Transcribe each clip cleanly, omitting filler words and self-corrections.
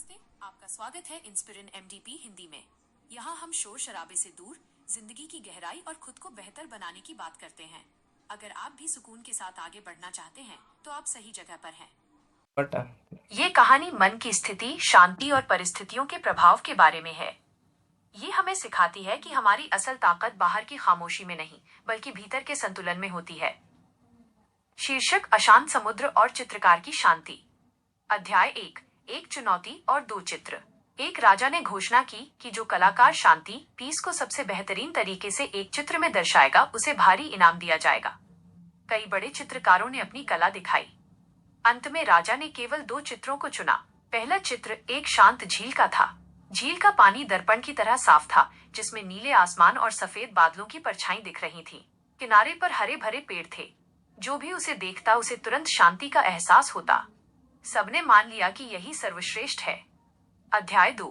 नमस्ते, आपका स्वागत है इंस्पिरिन एमडीपी हिंदी में। यहाँ हम शोर शराबे से दूर जिंदगी की गहराई और खुद को बेहतर बनाने की बात करते हैं। अगर आप भी सुकून के साथ आगे बढ़ना चाहते हैं तो आप सही जगह पर हैं। ये कहानी मन की स्थिति, शांति और परिस्थितियों के प्रभाव के बारे में है। ये हमें सिखाती है कि हमारी असल ताकत बाहर की खामोशी में नहीं, बल्कि भीतर के संतुलन में होती है। शीर्षक: अशांत समुद्र और चित्रकार की शांति। अध्याय 1: एक चुनौती और दो चित्र। एक राजा ने घोषणा की कि जो कलाकार शांति, पीस को सबसे बेहतरीन तरीके से एक चित्र में दर्शाएगा, उसे भारी इनाम दिया जाएगा। कई बड़े चित्रकारों ने अपनी कला दिखाई। अंत में राजा ने केवल दो चित्रों को चुना। पहला चित्र एक शांत झील का था। झील का पानी दर्पण की तरह साफ था, जिसमें नीले आसमान और सफेद बादलों की परछाई दिख रही थी। किनारे पर हरे भरे पेड़ थे। जो भी उसे देखता, उसे तुरंत शांति का एहसास होता। सबने मान लिया कि यही सर्वश्रेष्ठ है। अध्याय 2: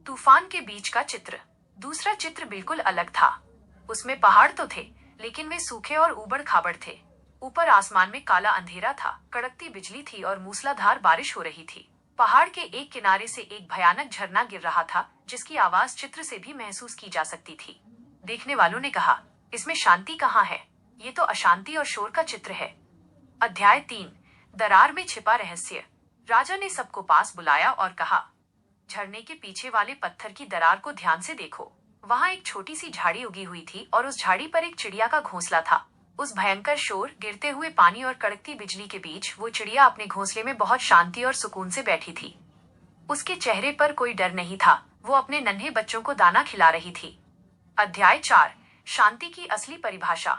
तूफान के बीच का चित्र। दूसरा चित्र बिल्कुल अलग था। उसमें पहाड़ तो थे, लेकिन वे सूखे और ऊबड़ खाबड़ थे। ऊपर आसमान में काला अंधेरा था, कड़कती बिजली थी और मूसलाधार बारिश हो रही थी। पहाड़ के एक किनारे से एक भयानक झरना गिर रहा था, जिसकी आवाज चित्र से भी महसूस की जा सकती थी। देखने वालों ने कहा, इसमें शांति कहाँ है? ये तो अशांति और शोर का चित्र है। अध्याय 3: दरार में छिपा रहस्य। राजा ने सबको पास बुलाया और कहा, झरने के पीछे वाले पत्थर की दरार को ध्यान से देखो। वहां एक छोटी सी झाड़ी उगी हुई थी और उस झाड़ी पर एक चिड़िया का घोंसला था। उस भयंकर शोर, गिरते हुए पानी और कड़कती बिजली के बीच वो चिड़िया अपने घोंसले में बहुत शांति और सुकून से बैठी थी। उसके चेहरे पर कोई डर नहीं था। वो अपने नन्हे बच्चों को दाना खिला रही थी। अध्याय 4: शांति की असली परिभाषा।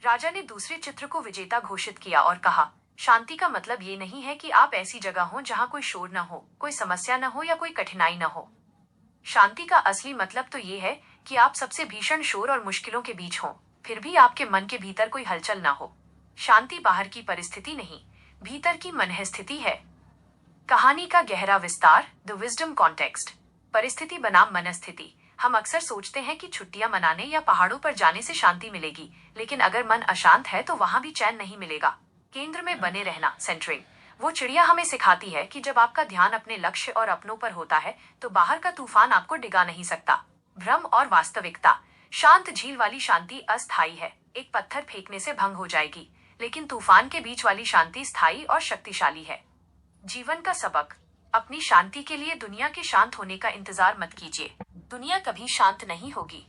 राजा ने दूसरे चित्र को विजेता घोषित किया और कहा, शांति का मतलब ये नहीं है कि आप ऐसी जगह हो जहाँ कोई शोर न हो, कोई समस्या न हो या कोई कठिनाई न हो। शांति का असली मतलब तो ये है कि आप सबसे भीषण शोर और मुश्किलों के बीच हों, फिर भी आपके मन के भीतर कोई हलचल ना हो। शांति बाहर की परिस्थिति नहीं, भीतर की मनःस्थिति है। कहानी का गहरा विस्तार: द विजडम कॉन्टेक्स्ट। परिस्थिति बनाम मनःस्थिति। हम अक्सर सोचते हैं कि छुट्टियां मनाने या पहाड़ों पर जाने से शांति मिलेगी, लेकिन अगर मन अशांत है तो वहां भी चैन नहीं मिलेगा। केंद्र में बने रहना, सेंटरिंग। वो चिड़िया हमें सिखाती है कि जब आपका ध्यान अपने लक्ष्य और अपनों पर होता है तो बाहर का तूफान आपको डिगा नहीं सकता। भ्रम और वास्तविकता। शांत झील वाली शांति अस्थायी है, एक पत्थर फेंकने से भंग हो जाएगी, लेकिन तूफान के बीच वाली शांति स्थायी और शक्तिशाली है। जीवन का सबक: अपनी शांति के लिए दुनिया के शांत होने का इंतजार मत कीजिए। दुनिया कभी शांत नहीं होगी।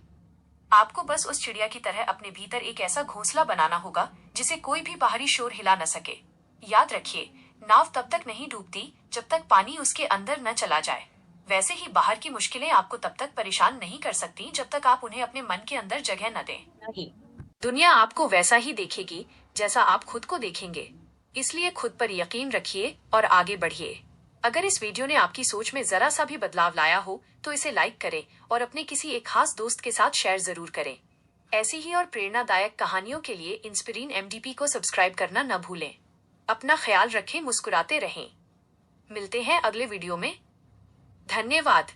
आपको बस उस चिड़िया की तरह अपने भीतर एक ऐसा घोंसला बनाना होगा जिसे कोई भी बाहरी शोर हिला न सके। याद रखिए, नाव तब तक नहीं डूबती जब तक पानी उसके अंदर न चला जाए। वैसे ही बाहर की मुश्किलें आपको तब तक परेशान नहीं कर सकती जब तक आप उन्हें अपने मन के अंदर जगह न दें। नहीं, दुनिया आपको वैसा ही देखेगी जैसा आप खुद को देखेंगे। इसलिए खुद पर यकीन रखिए और आगे बढ़िए। अगर इस वीडियो ने आपकी सोच में जरा सा भी बदलाव लाया हो तो इसे लाइक करें और अपने किसी एक खास दोस्त के साथ शेयर जरूर करें। ऐसी ही और प्रेरणादायक कहानियों के लिए इंस्पिरिन एमडीपी को सब्सक्राइब करना न भूलें। अपना ख्याल रखें, मुस्कुराते रहें। मिलते हैं अगले वीडियो में। धन्यवाद।